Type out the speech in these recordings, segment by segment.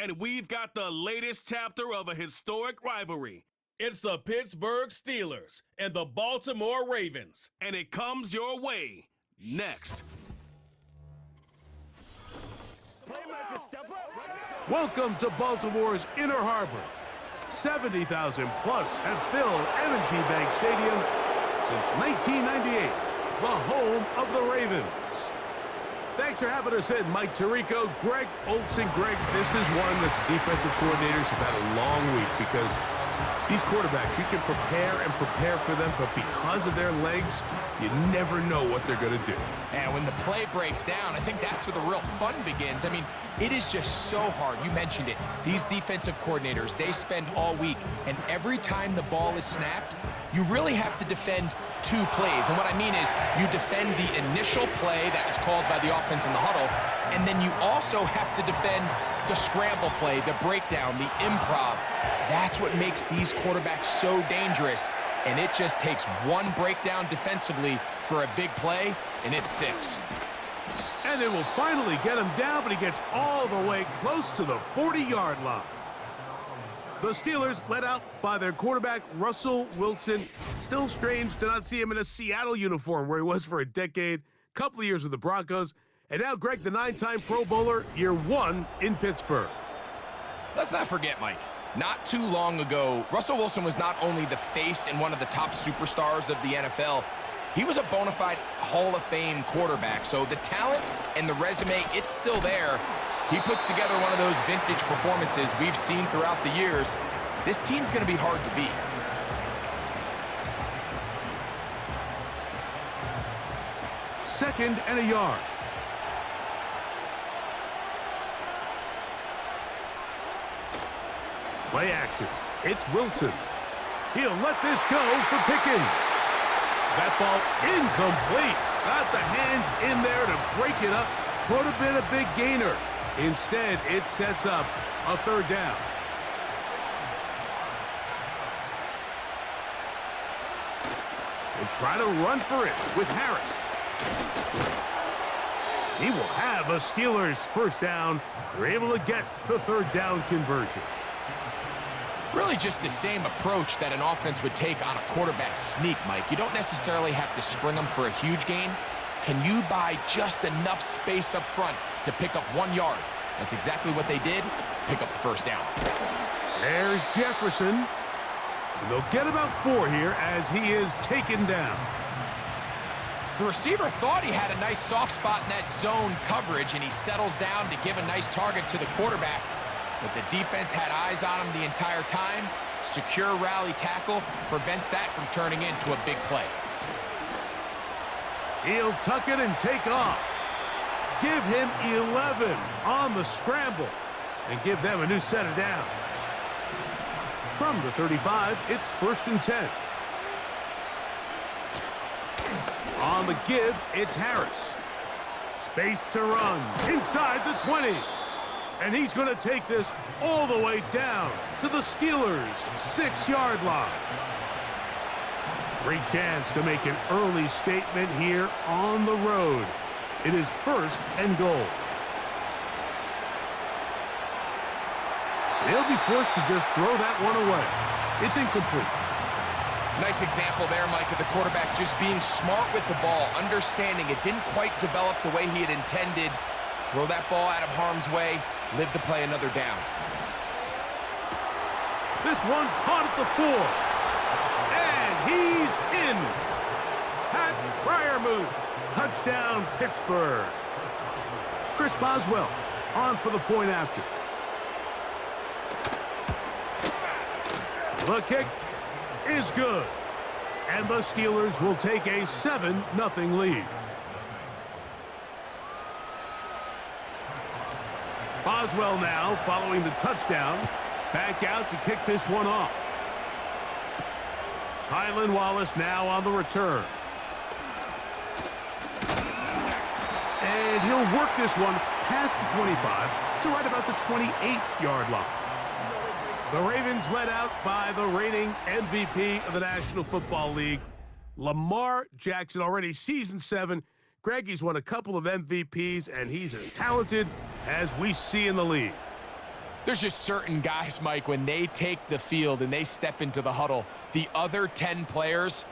and we've got the latest chapter of a historic rivalry. It's the Pittsburgh Steelers and the Baltimore Ravens, and it comes your way next. Welcome to Baltimore's Inner Harbor. 70,000 plus have filled M&T Bank Stadium since 1998, the home of the Ravens. Thanks for having us in, Mike Tirico, Greg Olsen. Greg, this is one that the defensive coordinators have had a long week because these quarterbacks, you can prepare for them, but because of their legs, you never know what they're going to do. And when the play breaks down, I think that's where the real fun begins. I mean, it is just so hard. You mentioned it. These defensive coordinators, they spend all week, and every time the ball is snapped, you really have to defend two plays. And what I mean is you defend the initial play that was called by the offense in the huddle, and then you also have to defend the scramble play, the breakdown, the improv. That's what makes these quarterbacks so dangerous. And it just takes one breakdown defensively for a big play, and it's 6. And they will finally get him down, but he gets all the way close to the 40-yard line. The Steelers led out by their quarterback, Russell Wilson. Still strange to not see him in a Seattle uniform where he was for a decade, couple of years with the Broncos. And now Greg, the 9-time Pro Bowler, year 1 in Pittsburgh. Let's not forget, Mike, not too long ago, Russell Wilson was not only the face and one of the top superstars of the NFL, he was a bona fide Hall of Fame quarterback. So the talent and the resume, it's still there. He puts together one of those vintage performances we've seen throughout the years. This team's going to be hard to beat. Second and a yard. Play action. It's Wilson. He'll let this go for Pickens. That ball incomplete. Got the hands in there to break it up. Could have been a big gainer. Instead, it sets up a third down. They'll try to run for it with Harris. He will have a Steelers first down. They're able to get the third down conversion. Really just the same approach that an offense would take on a quarterback sneak, Mike. You don't necessarily have to spring them for a huge gain. Can you buy just enough space up front to pick up 1 yard? That's exactly what they did. Pick up the first down. There's Jefferson. And they'll get about 4 here as he is taken down. The receiver thought he had a nice soft spot in that zone coverage, and he settles down to give a nice target to the quarterback. But the defense had eyes on him the entire time. Secure rally tackle prevents that from turning into a big play. He'll tuck it and take off. Give him 11 on the scramble and give them a new set of downs. From the 35, it's 1st and 10. On the give, it's Harris. Space to run inside the 20. And he's going to take this all the way down to the Steelers' 6-yard line. Great chance to make an early statement here on the road. It is 1st and goal. They'll be forced to just throw that one away. It's incomplete. Nice example there, Mike, of the quarterback just being smart with the ball, understanding it didn't quite develop the way he had intended. Throw that ball out of harm's way, live to play another down. This one caught at the 4. And he's in. Pat Fryermuth. Touchdown, Pittsburgh. Chris Boswell on for the point after. The kick is good. And the Steelers will take a 7-0 lead. Boswell now following the touchdown. Back out to kick this one off. Tylan Wallace now on the return. And he'll work this one past the 25 to right about the 28-yard line. The Ravens led out by the reigning MVP of the National Football League, Lamar Jackson, already season 7. Greg, he's won a couple of MVPs, and he's as talented as we see in the league. There's just certain guys, Mike, when they take the field and they step into the huddle, the other 10 players,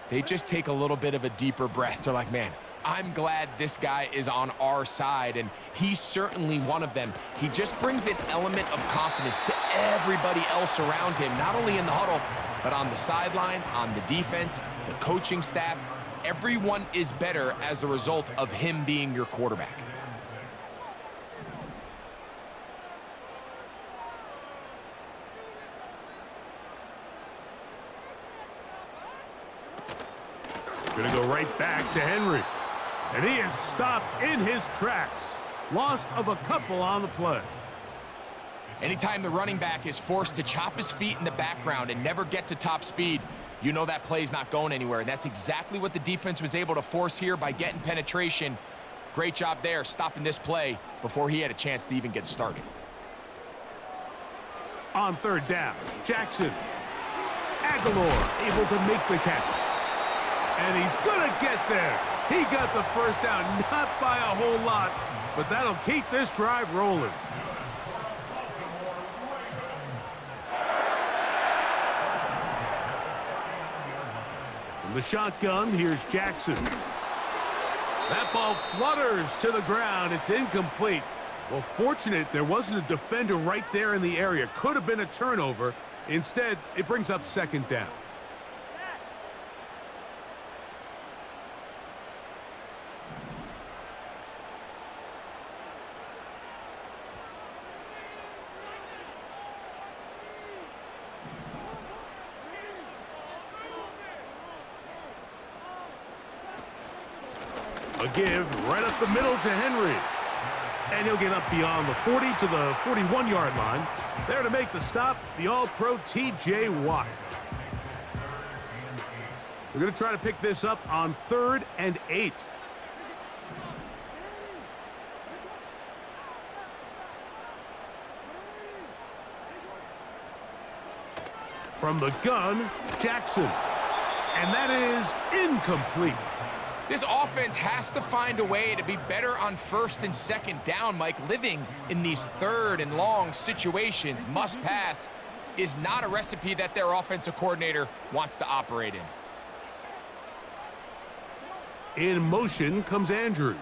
they just take a little bit of a deeper breath. They're like, man, I'm glad this guy is on our side, and he's certainly one of them. He just brings an element of confidence to everybody else around him, not only in the huddle, but on the sideline, on the defense, the coaching staff. Everyone is better as the result of him being your quarterback. Gonna go right back to Henry. And he is stopped in his tracks. Loss of a couple on the play. Anytime the running back is forced to chop his feet in the background and never get to top speed, you know that play's not going anywhere. And that's exactly what the defense was able to force here by getting penetration. Great job there, stopping this play before he had a chance to even get started. On third down, Jackson. Aguilar able to make the catch. And he's gonna get there. He got the first down, not by a whole lot, but that'll keep this drive rolling. From the shotgun, here's Jackson. That ball flutters to the ground. It's incomplete. Well, fortunate there wasn't a defender right there in the area. Could have been a turnover. Instead, it brings up second down. A give right up the middle to Henry. And he'll get up beyond the 40 to the 41-yard line. There to make the stop, the All-Pro T.J. Watt. We're going to try to pick this up on 3rd and 8. From the gun, Jackson. And that is incomplete. This offense has to find a way to be better on 1st and 2nd down, Mike. Living in these 3rd and long situations, must pass, is not a recipe that their offensive coordinator wants to operate in. In motion comes Andrews.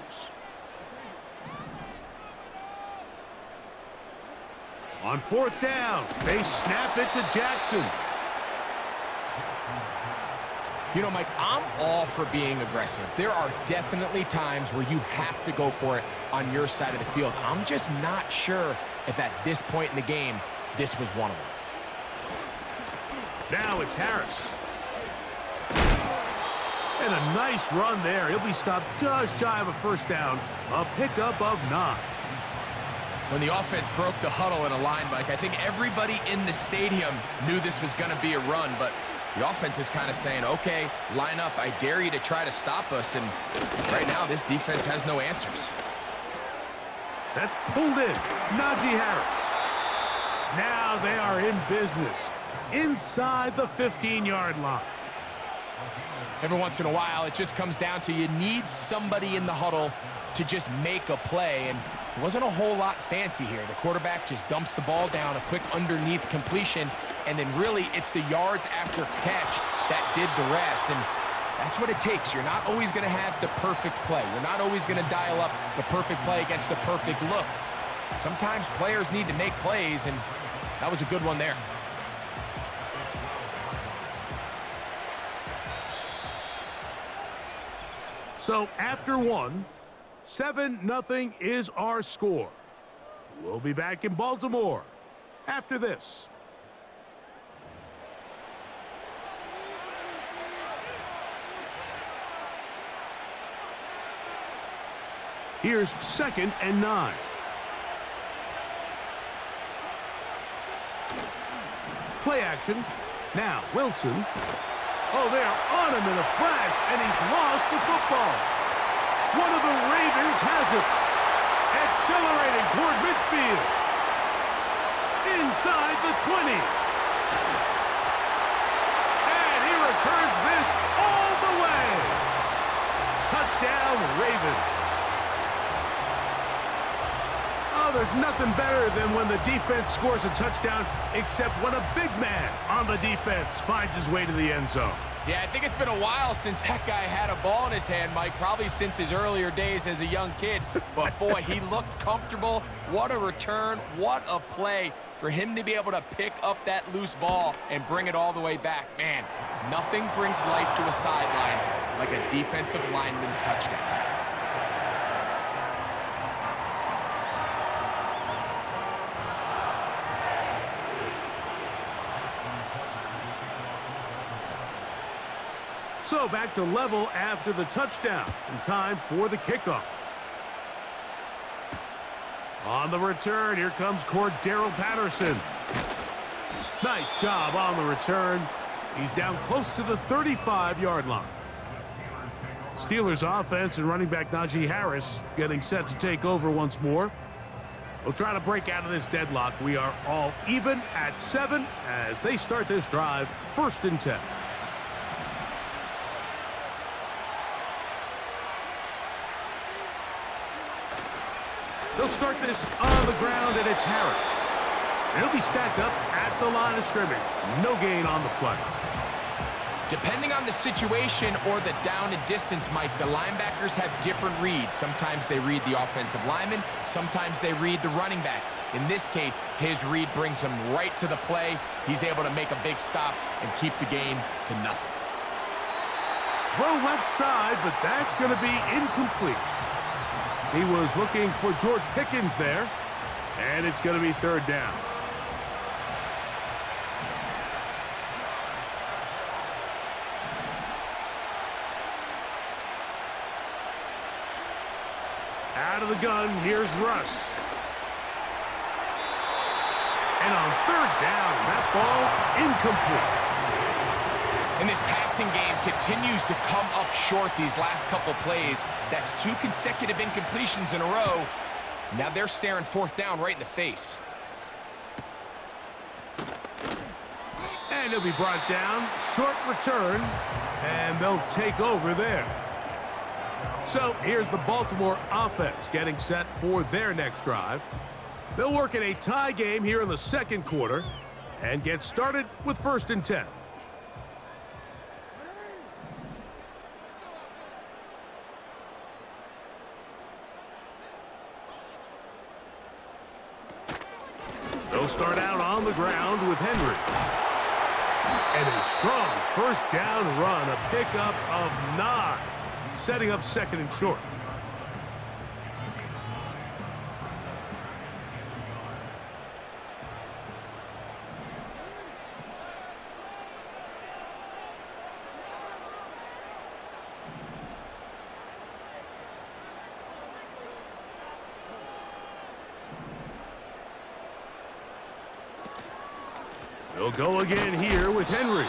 On 4th down, they snap it to Jackson. You know, Mike, I'm all for being aggressive. There are definitely times where you have to go for it on your side of the field. I'm just not sure if at this point in the game, this was one of them. Now it's Harris. And a nice run there. He'll be stopped just shy of a first down. A pickup of 9. When the offense broke the huddle in a line, Mike, I think everybody in the stadium knew this was going to be a run, but the offense is kind of saying, okay, line up. I dare you to try to stop us. And right now, this defense has no answers. That's pulled in. Najee Harris. Now they are in business inside the 15-yard line. Every once in a while, it just comes down to you need somebody in the huddle to just make a play. And it wasn't a whole lot fancy here. The quarterback just dumps the ball down, a quick underneath completion, and then really it's the yards after catch that did the rest. And that's what it takes. You're not always going to have the perfect play. You're not always going to dial up the perfect play against the perfect look. Sometimes players need to make plays, and that was a good one there. So after 1, 7-0 is our score. We'll be back in Baltimore after this. Here's 2nd and 9. Play action. Now Wilson. Oh, they are on him in a flash, and he's lost the football. One of the Ravens has it. Accelerating toward midfield. Inside the 20. And he returns this all the way. Touchdown, Ravens. A there's nothing better than when the defense scores a touchdown, except when a big man on the defense finds his way to the end zone. Yeah, I think it's been a while since that guy had a ball in his hand, Mike, probably since his earlier days as a young kid. But, boy, he looked comfortable. What a return. What a play for him to be able to pick up that loose ball and bring it all the way back. Man, nothing brings life to a sideline like a defensive lineman touchdown. So back to level after the touchdown, and time for the kickoff. On the return, here comes Cordero Patterson. Nice job on the return. He's down close to the 35-yard line. Steelers offense and running back Najee Harris getting set to take over once more. We'll try to break out of this deadlock. We are all even at 7 as they start this drive, 1st and 10. They'll start this on the ground, and it's Harris. He'll be stacked up at the line of scrimmage. No gain on the play. Depending on the situation or the down and distance, Mike, the linebackers have different reads. Sometimes they read the offensive lineman. Sometimes they read the running back. In this case, his read brings him right to the play. He's able to make a big stop and keep the game to nothing. Throw left side, but that's going to be incomplete. He was looking for George Pickens there, and it's going to be 3rd down. Out of the gun, here's Russ. And on 3rd down, that ball incomplete. And this passing game continues to come up short these last couple plays. That's 2 consecutive incompletions in a row. Now they're staring 4th down right in the face. And he'll be brought down. Short return. And they'll take over there. So here's the Baltimore offense getting set for their next drive. They'll work in a tie game here in the 2nd quarter and get started with 1st and 10. They'll start out on the ground with Henry. And a strong 1st down run, a pickup of 9, setting up 2nd and short. They'll go again here with Henry.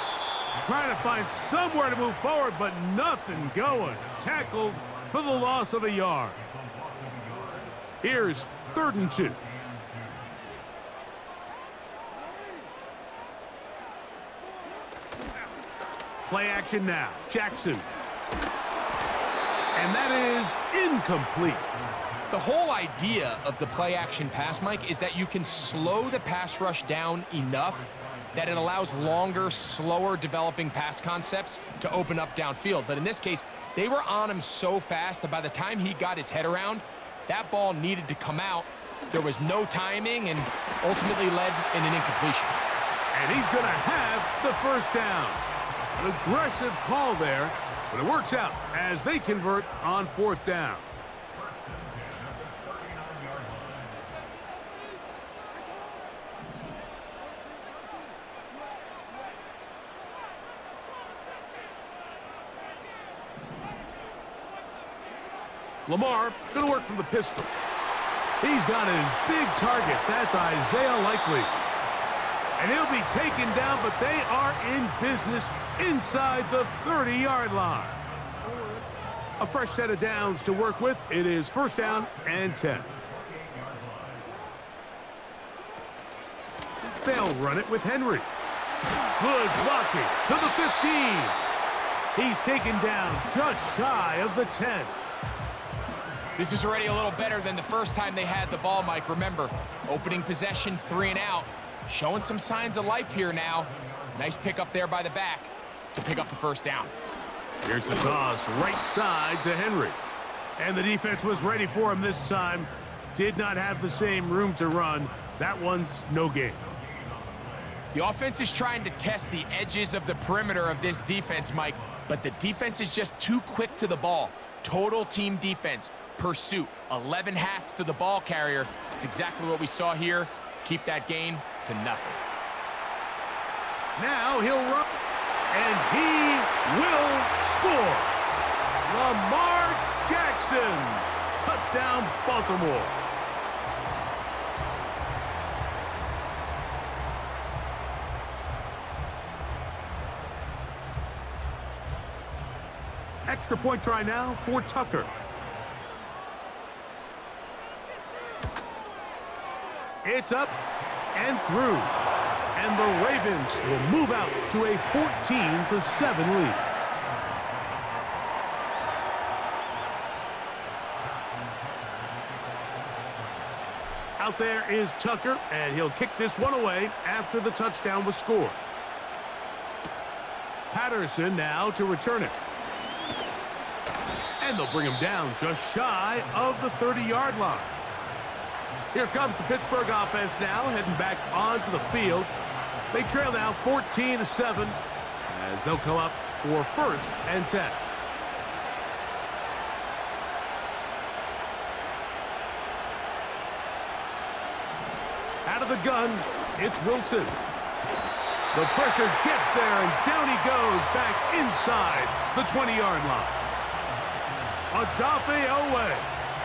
Trying to find somewhere to move forward, but nothing going. Tackled for the loss of a yard. Here's 3rd and 2. Play action now. Jackson. And that is incomplete. The whole idea of the play action pass, Mike, is that you can slow the pass rush down enough that it allows longer, slower developing pass concepts to open up downfield. But in this case, they were on him so fast that by the time he got his head around, that ball needed to come out. There was no timing and ultimately led in an incompletion. And he's going to have the 1st down. An aggressive call there, but it works out as they convert on 4th down. Lamar going to work from the pistol. He's got his big target. That's Isaiah Likely. And he'll be taken down, but they are in business inside the 30-yard line. A fresh set of downs to work with. It is 1st down and 10. They'll run it with Henry. Good blocking to the 15. He's taken down just shy of the 10. This is already a little better than the first time they had the ball, Mike. Remember, opening possession, 3 and out. Showing some signs of life here now. Nice pick up there by the back to pick up the first down. Here's the toss, right side to Henry. And the defense was ready for him this time. Did not have the same room to run. That one's no gain. The offense is trying to test the edges of the perimeter of this defense, Mike, but the defense is just too quick to the ball. Total team defense, pursuit, 11 hats to the ball carrier. It's exactly what we saw here. Keep that gain to nothing. Now he'll run, and he will score. Lamar Jackson, touchdown Baltimore. Extra point try now for Tucker. It's up and through. And the Ravens will move out to a 14-7 lead. Out there is Tucker, and he'll kick this one away after the touchdown was scored. Patterson now to return it. And they'll bring him down just shy of the 30-yard line. Here comes the Pittsburgh offense now, heading back onto the field. They trail now 14-7 as they'll come up for 1st and 10. Out of the gun, it's Wilson. The pressure gets there, and down he goes back inside the 20-yard line. Odafe Owe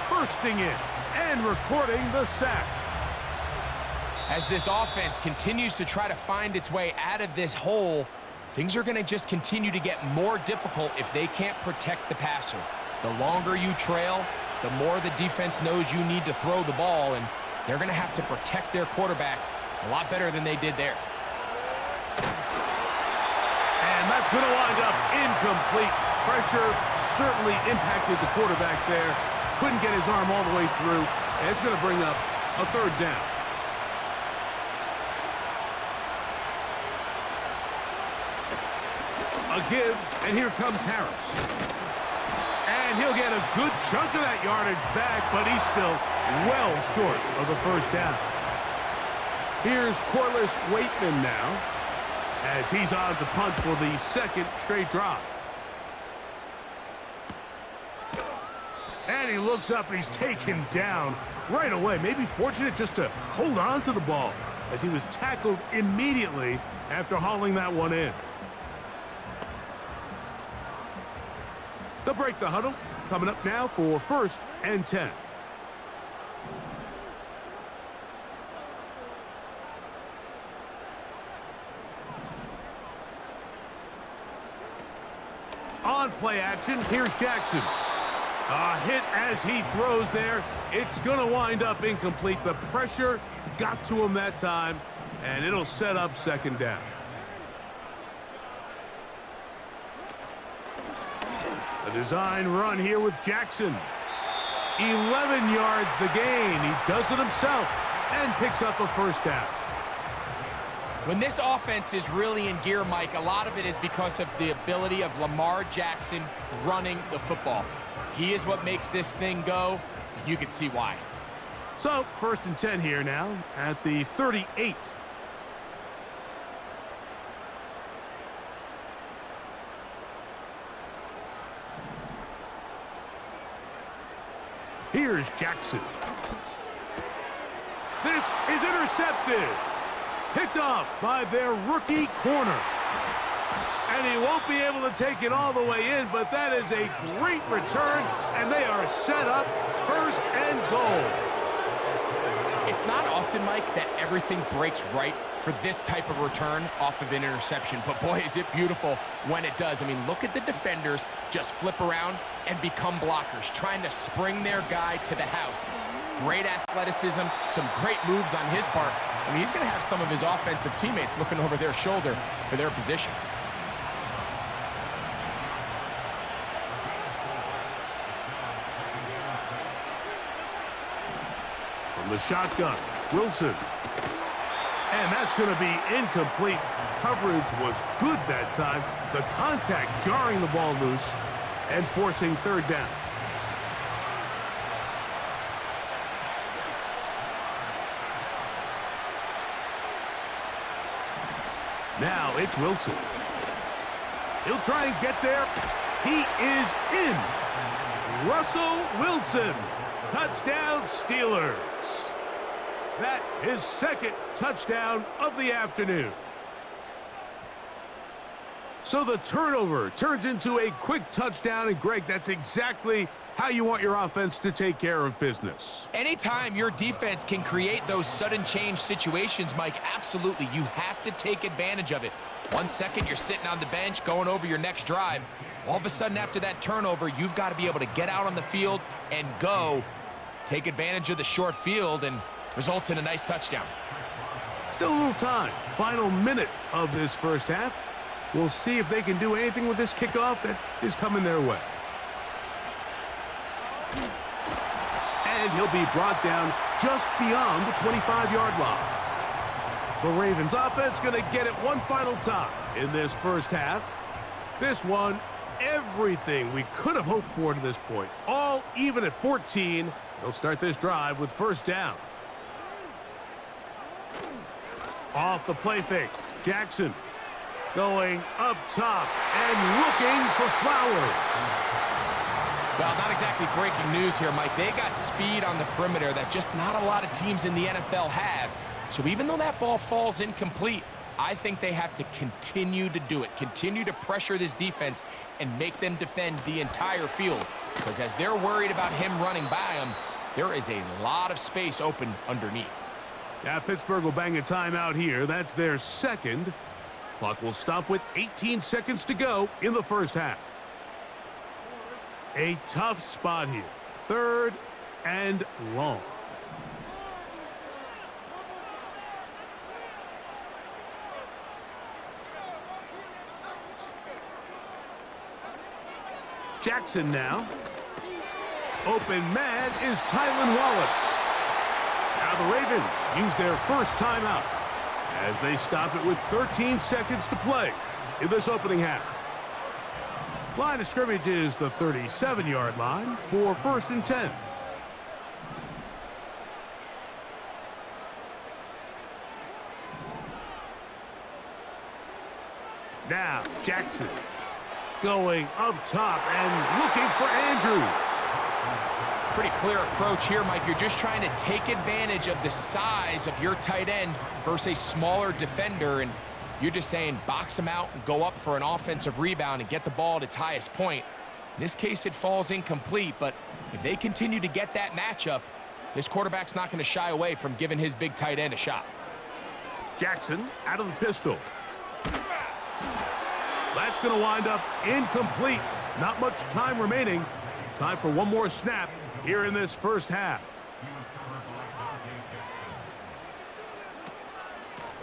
bursting in and recording the sack. As this offense continues to try to find its way out of this hole, things are going to just continue to get more difficult if they can't protect the passer. The longer you trail, the more the defense knows you need to throw the ball, and they're going to have to protect their quarterback a lot better than they did there. And that's going to wind up incomplete. Pressure certainly impacted the quarterback there. Couldn't get his arm all the way through, and it's going to bring up a 3rd down. A give, and here comes Harris. And he'll get a good chunk of that yardage back, but he's still well short of the 1st down. Here's Corliss Waitman now, as he's on to punt for the 2nd straight drive. And he looks up, and he's taken down right away. Maybe fortunate just to hold on to the ball, as he was tackled immediately after hauling that one in. They'll break the huddle. Coming up now for 1st and 10. On play action, here's Jackson. A hit as he throws there. It's going to wind up incomplete. The pressure got to him that time, and it'll set up 2nd down. A design run here with Jackson. 11 yards the gain. He does it himself and picks up a 1st down. When this offense is really in gear, Mike, a lot of it is because of the ability of Lamar Jackson running the football. He is what makes this thing go, and you can see why. So, 1st and 10 here now at the 38. Here's Jackson. This is intercepted. Picked off by their rookie corner. And he won't be able to take it all the way in, but that is a great return, and they are set up 1st and goal. It's not often, Mike, that everything breaks right for this type of return off of an interception, but boy, is it beautiful when it does. I mean, look at the defenders just flip around and become blockers, trying to spring their guy to the house. Great athleticism, some great moves on his part. I mean, he's going to have some of his offensive teammates looking over their shoulder for their position. from the shotgun. Wilson. And that's going to be incomplete. Coverage was good that time. The contact jarring the ball loose and forcing third down. Now it's Wilson. He'll try and get there. He is in. Russell Wilson. Touchdown, Steelers. That is second touchdown of the afternoon. So the turnover turns into a quick touchdown, and Greg, that's exactly how you want your offense to take care of business. Anytime your defense can create those sudden change situations, Mike, absolutely, you have to take advantage of it. 1 second, you're sitting on the bench, going over your next drive. All of a sudden, after that turnover, you've got to be able to get out on the field and go. Take advantage of the short field, and results in a nice touchdown. Still a little time. Final minute of this first half. We'll see if they can do anything with this kickoff that is coming their way. And he'll be brought down just beyond the 25-yard line. The Ravens offense going to get it one final time in this first half. This one, everything we could have hoped for to this point. All even at 14. They'll start this drive with first down. Off the play fake. Jackson going up top and looking for Flowers. Well, not exactly breaking news here, Mike. They got speed on the perimeter that just not a lot of teams in the NFL have. So even though that ball falls incomplete, I think they have to continue to do it. Continue to pressure this defense and make them defend the entire field. Because as they're worried about him running by them, there is a lot of space open underneath. Yeah, Pittsburgh will bang a timeout here. That's their second. Clock will stop with 18 seconds to go in the first half. A tough spot here. Third and long. Jackson now. Open man is Tylan Wallace. Now the Ravens use their first timeout as they stop it with 13 seconds to play in this opening half. Line of scrimmage is the 37-yard line for first and 10. Now Jackson going up top and looking for Andrews. Pretty clear approach here, Mike. You're just trying to take advantage of the size of your tight end versus a smaller defender, and you're just saying box him out and go up for an offensive rebound and get the ball at its highest point. In this case, it falls incomplete, but if they continue to get that matchup, this quarterback's not going to shy away from giving his big tight end a shot. Jackson out of the pistol. That's going to wind up incomplete. Not much time remaining. Time for one more snap here in this first half.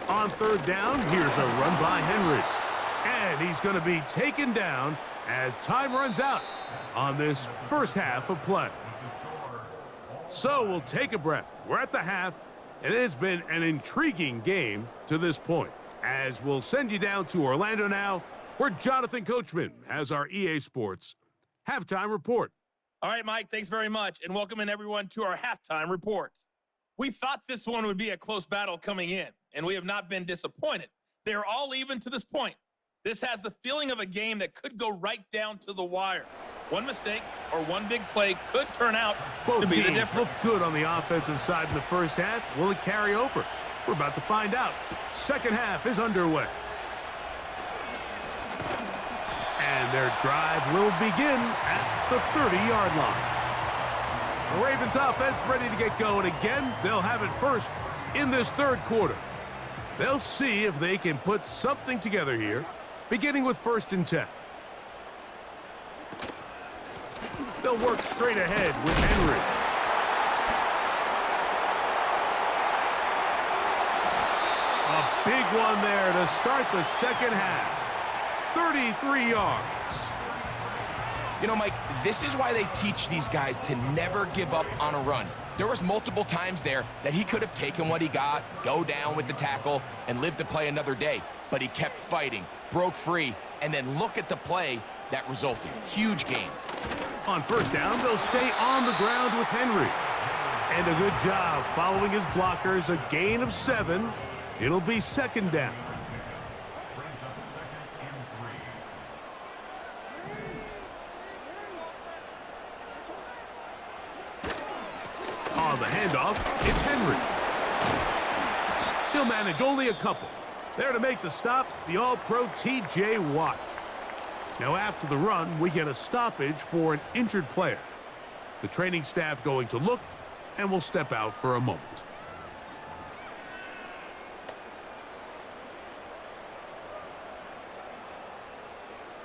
On third down, here's a run by Henry. And he's going to be taken down as time runs out on this first half of play. So we'll take a breath. We're at the half, and it has been an intriguing game to this point. As we'll send you down to Orlando now, where Jonathan Coachman has our EA Sports halftime report. All right, Mike, thanks very much, and welcome in everyone to our halftime report. We thought this one would be a close battle coming in, and we have not been disappointed. They're all even to this point. This has the feeling of a game that could go right down to the wire. One mistake or one big play could turn out to be the difference. Looked good on the offensive side in the first half. Will it carry over? We're about to find out. Second half is underway. And their drive will begin at the 30-yard line. The Ravens offense ready to get going again. They'll have it first in this third quarter. They'll see if they can put something together here, beginning with first and 10. They'll work straight ahead with Henry. A big one there to start the second half. 33 yards. You know, Mike, this is why they teach these guys to never give up on a run. There was multiple times there that he could have taken what he got, go down with the tackle, and lived to play another day. But he kept fighting, broke free, and then look at the play that resulted. Huge gain. On first down, they'll stay on the ground with Henry. And a good job following his blockers, a gain of 7. It'll be second down. On the handoff, it's Henry. He'll manage only a couple. There to make the stop, the All-Pro T.J. Watt. Now after the run, we get a stoppage for an injured player. The training staff going to look, and will step out for a moment.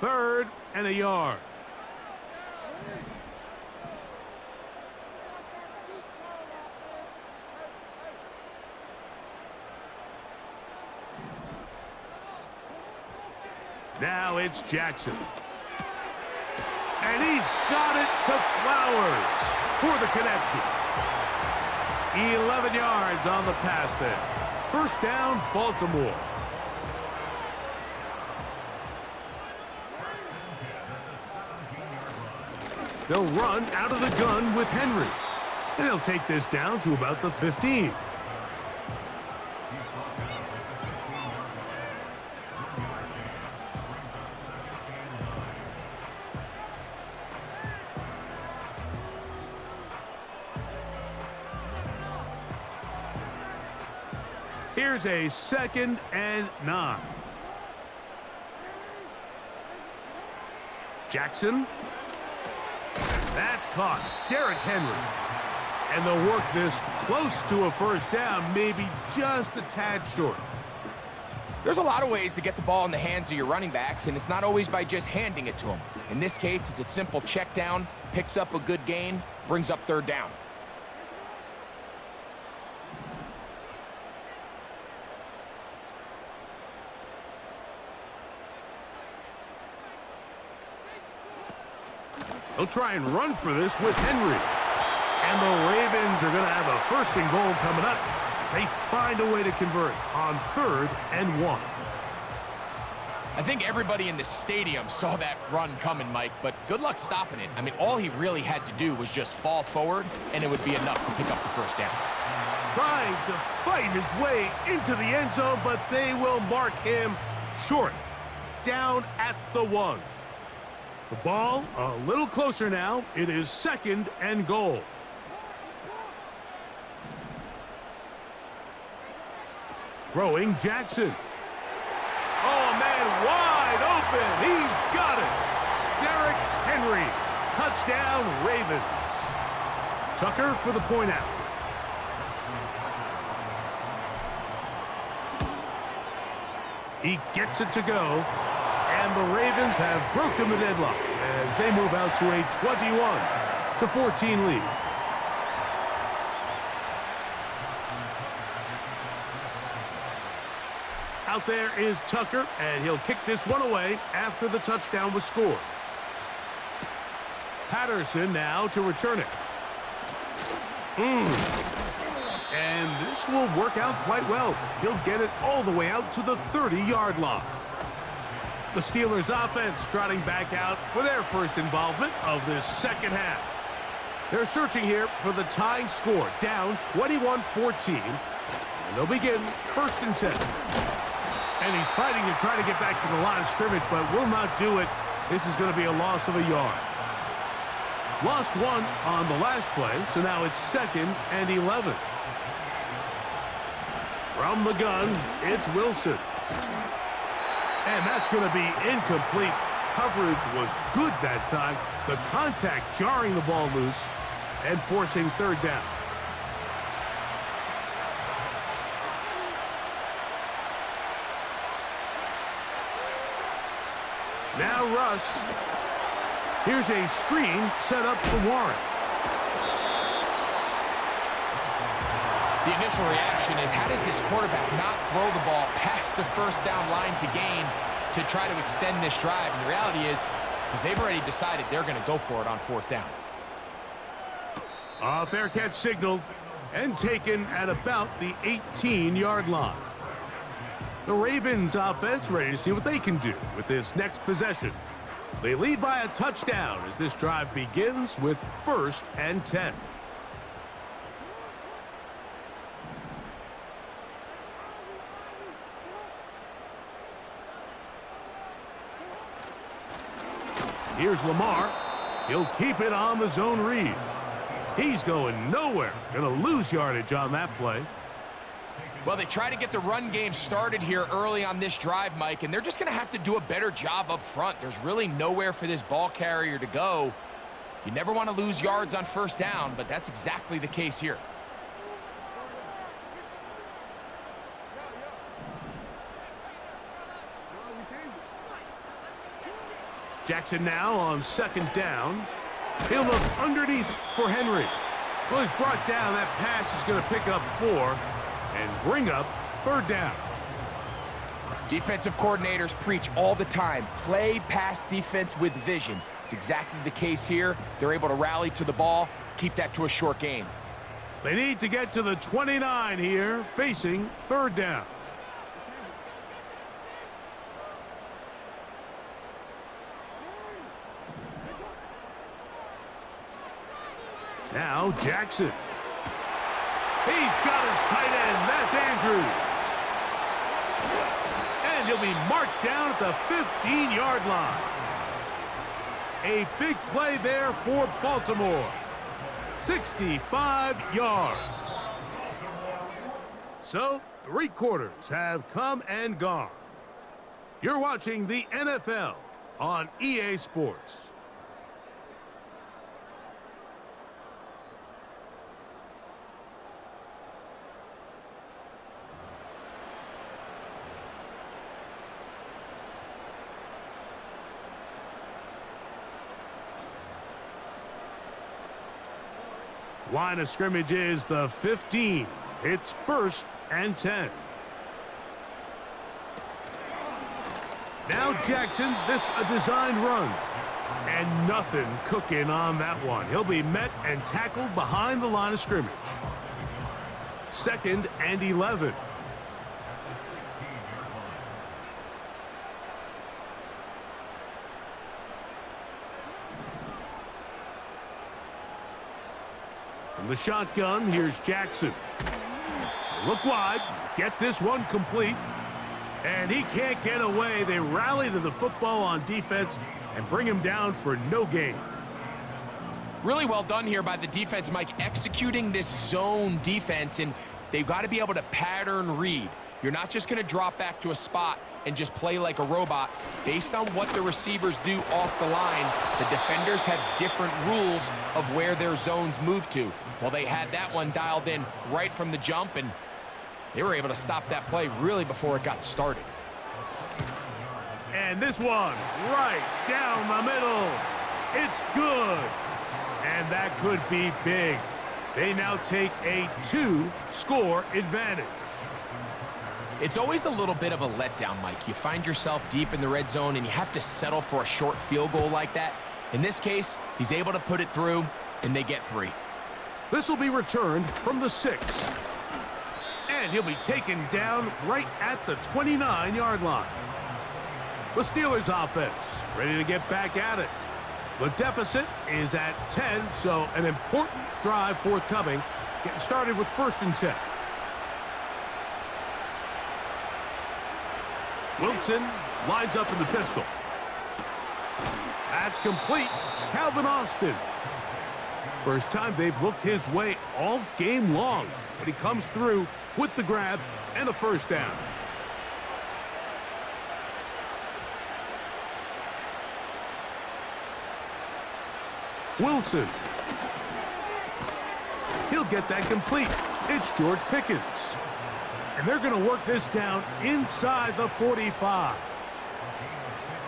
Third and a yard. Now it's Jackson. And he's got it to Flowers for the connection. 11 yards on the pass there. First down, Baltimore. They'll run out of the gun with Henry. And he'll take this down to about the 15. Here's a 2nd and 9. Jackson. That's caught. Derrick Henry. And they'll work this close to a first down, maybe just a tad short. There's a lot of ways to get the ball in the hands of your running backs, and it's not always by just handing it to them. In this case, it's a simple check down, picks up a good gain, brings up third down. They'll try and run for this with Henry. And the Ravens are going to have a 1st and goal coming up as they find a way to convert on 3rd and 1. I think everybody in the stadium saw that run coming, Mike, but good luck stopping it. I mean, all he really had to do was just fall forward, and it would be enough to pick up the first down. Trying to fight his way into the end zone, but they will mark him short. Down at the 1. The ball a little closer now. It is 2nd and goal. Throwing Jackson. Oh, man, wide open. He's got it. Derrick Henry. Touchdown, Ravens. Tucker for the point after. He gets it to go. And the Ravens have broken the deadlock as they move out to a 21-14 lead. Out there is Tucker, and he'll kick this one away after the touchdown was scored. Patterson now to return it. And this will work out quite well. He'll get it all the way out to the 30-yard line. The Steelers offense trotting back out for their first involvement of this second half. They're searching here for the tying score, down 21-14. And they'll begin 1st and 10. And he's fighting to try to get back to the line of scrimmage, but will not do it. This is going to be a loss of a yard. Lost 1 on the last play, so now it's 2nd and 11. From the gun, it's Wilson. And that's going to be incomplete. Coverage was good that time. The contact jarring the ball loose and forcing 3rd down. Now Russ. Here's a screen set up for Warren. The initial reaction is, how does this quarterback not throw the ball past the first down line to gain to try to extend this drive? And the reality is, because they've already decided they're going to go for it on 4th down. A fair catch signaled and taken at about the 18-yard line. The Ravens offense ready to see what they can do with this next possession. They lead by a touchdown as this drive begins with 1st and 10. Here's Lamar. He'll keep it on the zone read. He's going nowhere. Going to lose yardage on that play. Well, they try to get the run game started here early on this drive, Mike, and they're just going to have to do a better job up front. There's really nowhere for this ball carrier to go. You never want to lose yards on 1st down, but that's exactly the case here. Jackson now on 2nd down. He'll look underneath for Henry. Well, he's brought down. That pass is going to pick up 4 and bring up 3rd down. Defensive coordinators preach all the time, play pass defense with vision. It's exactly the case here. They're able to rally to the ball, keep that to a short gain. They need to get to the 29 here, facing 3rd down. Now Jackson. He's got his tight end. That's Andrews. And he'll be marked down at the 15-yard line. A big play there for Baltimore. 65 yards. So, 3 quarters have come and gone. You're watching the NFL on EA Sports. Line of scrimmage is the 15. It's 1st and 10. Now Jackson, this a designed run. And nothing cooking on that one. He'll be met and tackled behind the line of scrimmage. 2nd and 11. From the shotgun, here's Jackson. Look wide, get this one complete. And he can't get away. They rally to the football on defense and bring him down for no gain. Really well done here by the defense, Mike, executing this zone defense, and they've got to be able to pattern read. You're not just going to drop back to a spot and just play like a robot. Based on what the receivers do off the line, the defenders have different rules of where their zones move to. Well, they had that one dialed in right from the jump, and they were able to stop that play really before it got started. And this one right down the middle. It's good. And that could be big. They now take a 2-score advantage. It's always a little bit of a letdown, Mike. You find yourself deep in the red zone and you have to settle for a short field goal like that. In this case, he's able to put it through, and they get 3. This will be returned from the 6. And he'll be taken down right at the 29-yard line. The Steelers offense ready to get back at it. The deficit is at 10, so an important drive forthcoming. Getting started with 1st and 10. Wilson lines up in the pistol. That's complete. Calvin Austin. First time they've looked his way all game long, but he comes through with the grab and a 1st down. Wilson. He'll get that complete. It's George Pickens. And they're going to work this down inside the 45.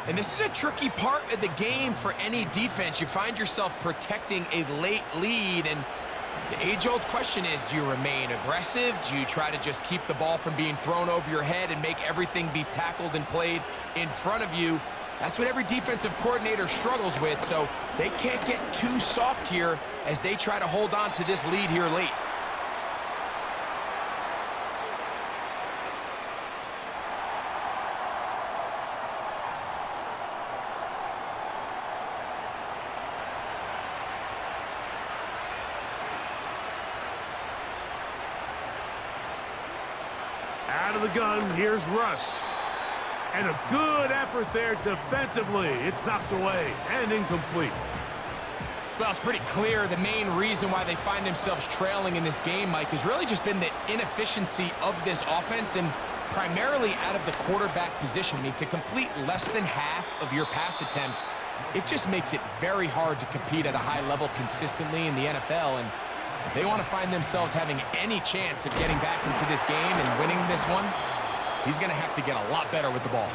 And this is a tricky part of the game for any defense. You find yourself protecting a late lead, and the age-old question is, do you remain aggressive? Do you try to just keep the ball from being thrown over your head and make everything be tackled and played in front of you? That's what every defensive coordinator struggles with, so they can't get too soft here as they try to hold on to this lead here late. Out of the gun, here's Russ. And a good effort there defensively. It's knocked away and incomplete. Well, it's pretty clear the main reason why they find themselves trailing in this game, Mike, has really just been the inefficiency of this offense and primarily out of the quarterback position. I mean, to complete less than half of your pass attempts, it just makes it very hard to compete at a high level consistently in the NFL. And if they want to find themselves having any chance of getting back into this game and winning this one, he's going to have to get a lot better with the ball.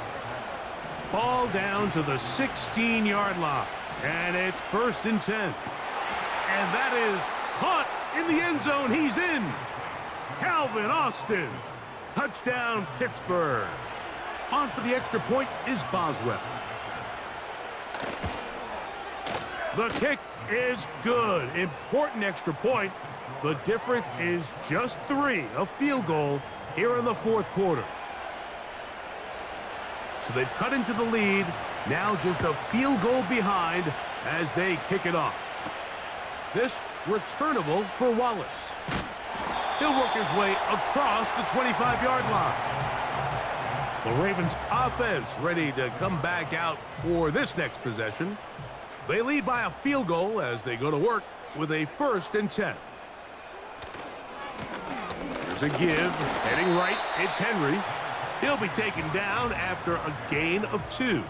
Ball down to the 16-yard line. And it's 1st and 10. And that is caught in the end zone. He's in. Calvin Austin. Touchdown, Pittsburgh. On for the extra point is Boswell. The kick is good. Important extra point. The difference is just 3, a field goal here in the 4th quarter. So they've cut into the lead. Now just a field goal behind as they kick it off. This returnable for Wallace. He'll work his way across the 25-yard line. The Ravens offense ready to come back out for this next possession. They lead by a field goal as they go to work with a 1st and 10. There's a give. Heading right, it's Henry. He'll be taken down after a gain of 2.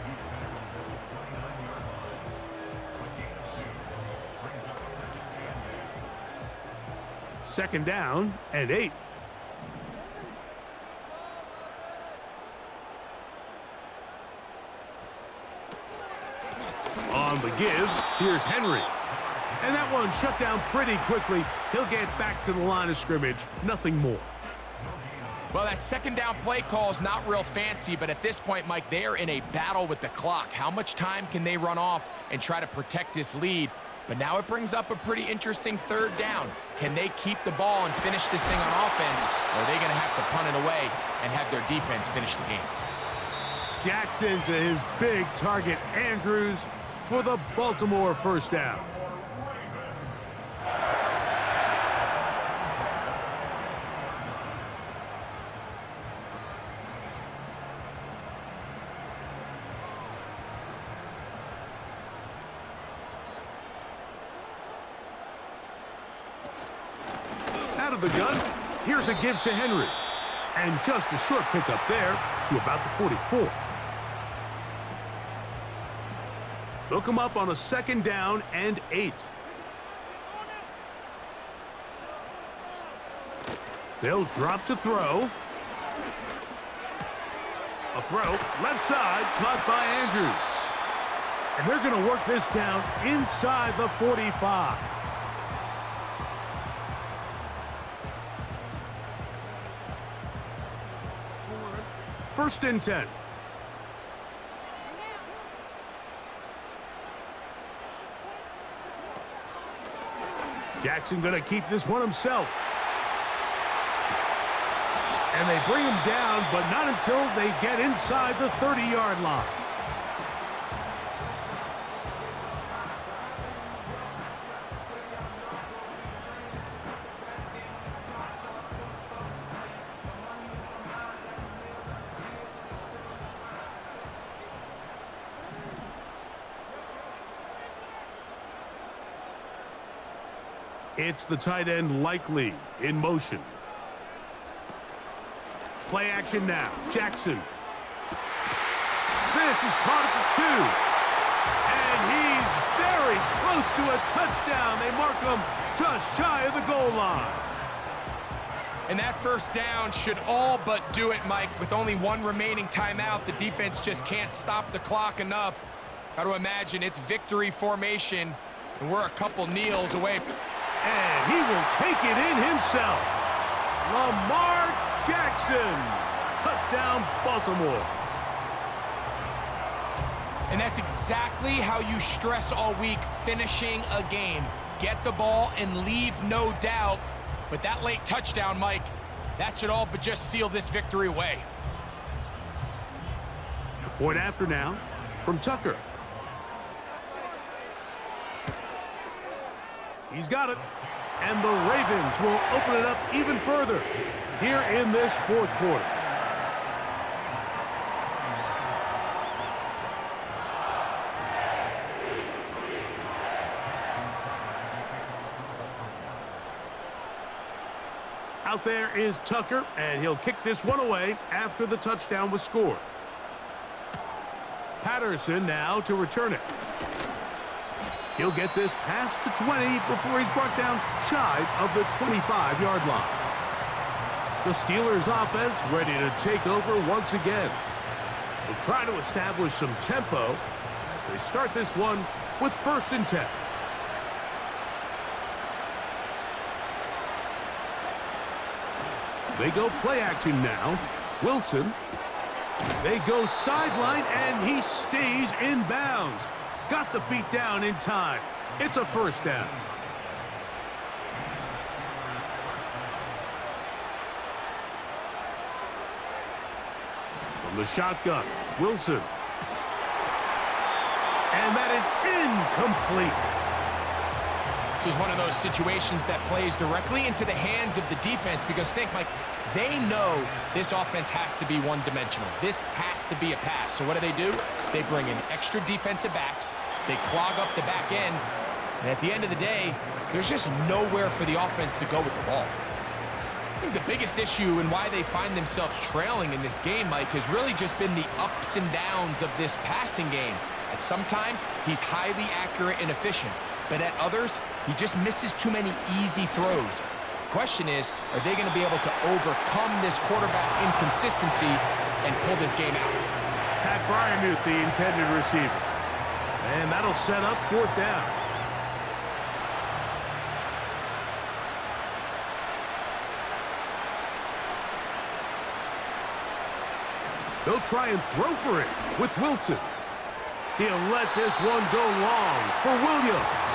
Second down and 8. On the give, here's Henry. And that one shut down pretty quickly. He'll get back to the line of scrimmage. Nothing more. Well, that second down play call is not real fancy, but at this point, Mike, they are in a battle with the clock. How much time can they run off and try to protect this lead? But now it brings up a pretty interesting 3rd down. Can they keep the ball and finish this thing on offense, or are they going to have to punt it away and have their defense finish the game? Jackson to his big target, Andrews, for the Baltimore 1st down. Out of the gun, here's a give to Henry. And just a short pickup there to about the 44. They'll come up on a 2nd down and 8. They'll drop to throw. A throw, left side, caught by Andrews. And they're going to work this down inside the 45. First and 10. Jackson going to keep this one himself. And they bring him down, but not until they get inside the 30-yard line. It's the tight end Likely in motion. Play action now. Jackson. This is caught at the 2. And he's very close to a touchdown. They mark him just shy of the goal line. And that 1st down should all but do it, Mike. With only 1 remaining timeout, the defense just can't stop the clock enough. Got to imagine it's victory formation, and we're a couple kneels away. And he will take it in himself. Lamar Jackson. Touchdown, Baltimore. And that's exactly how you stress all week, finishing a game. Get the ball and leave no doubt. But that late touchdown, Mike, that should all but just seal this victory away. A point after now from Tucker. He's got it. And the Ravens will open it up even further here in this fourth quarter. Out there is Tucker, and he'll kick this one away after the touchdown was scored. Patterson now to return it. He'll get this past the 20 before he's brought down shy of the 25-yard line. The Steelers offense ready to take over once again. They'll try to establish some tempo as they start this one with 1st and 10. They go play action now. Wilson. They go sideline, and he stays in bounds. Got the feet down in time. It's a 1st down. From the shotgun, Wilson. And that is incomplete. This is one of those situations that plays directly into the hands of the defense because think, Mike, they know this offense has to be one-dimensional. This has to be a pass. So what do? They bring in extra defensive backs. They clog up the back end. And at the end of the day, there's just nowhere for the offense to go with the ball. I think the biggest issue and why they find themselves trailing in this game, Mike, has really just been the ups and downs of this passing game. At sometimes, he's highly accurate and efficient. But at others, he just misses too many easy throws. Question is, are they going to be able to overcome this quarterback inconsistency and pull this game out? Pat Fryermuth, the intended receiver. And that'll set up 4th down. They'll try and throw for it with Wilson. He'll let this one go long for Williams.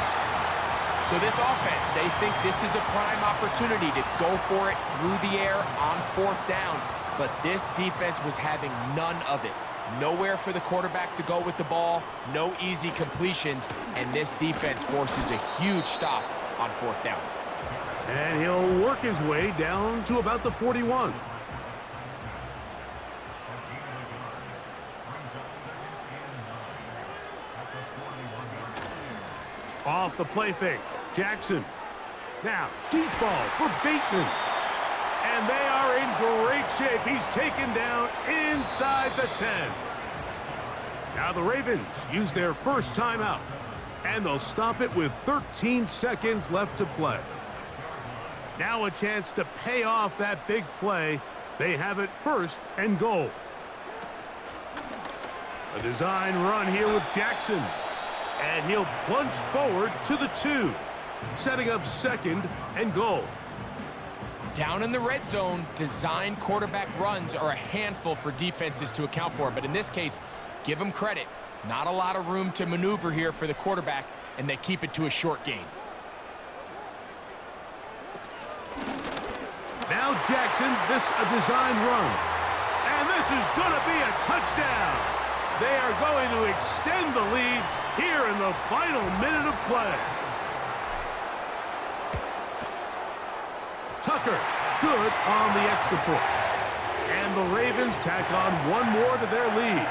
So this offense, they think this is a prime opportunity to go for it through the air on 4th down. But this defense was having none of it. Nowhere for the quarterback to go with the ball, no easy completions, and this defense forces a huge stop on 4th down. And he'll work his way down to about the 41. Off the play fake, Jackson. Now, deep ball for Bateman. And they are in great shape. He's taken down inside the 10. Now the Ravens use their first timeout. And they'll stop it with 13 seconds left to play. Now a chance to pay off that big play. They have it 1st and goal. A design run here with Jackson. And he'll plunge forward to the 2, setting up 2nd and goal. Down in the red zone, design quarterback runs are a handful for defenses to account for. But in this case, give them credit. Not a lot of room to maneuver here for the quarterback, and they keep it to a short gain. Now Jackson, this a design run. And this is going to be a touchdown. They are going to extend the lead here in the final minute of play. Tucker, good on the extra point. And the Ravens tack on one more to their lead.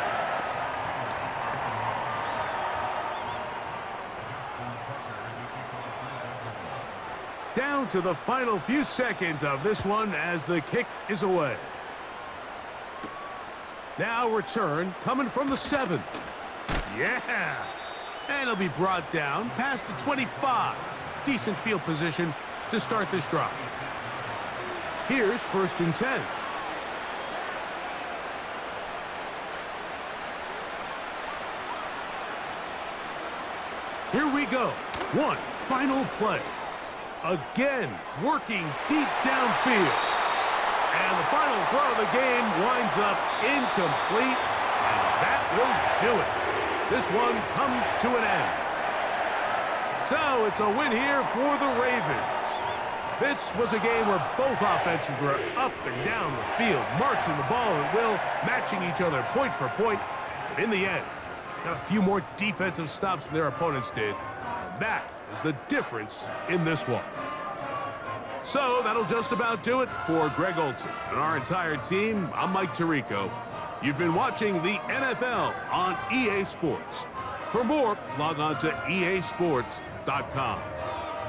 Down to the final few seconds of this one as the kick is away. Now return coming from the 7. Yeah! And it'll be brought down past the 25. Decent field position to start this drive. Here's 1st and 10. Here we go. One final play. Again, working deep downfield. And the final throw of the game winds up incomplete. And that will do it. this one comes to an end. So it's a win here for the Ravens. This was a game where both offenses were up and down the field, marching the ball at will, matching each other point for point. But in the end, got a few more defensive stops than their opponents did. And that is the difference in this one. So that'll just about do it for Greg Olson and our entire team. I'm Mike Tirico. You've been watching the NFL on EA Sports. For more, log on to easports.com.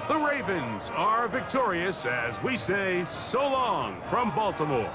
The Ravens are victorious as we say so long from Baltimore.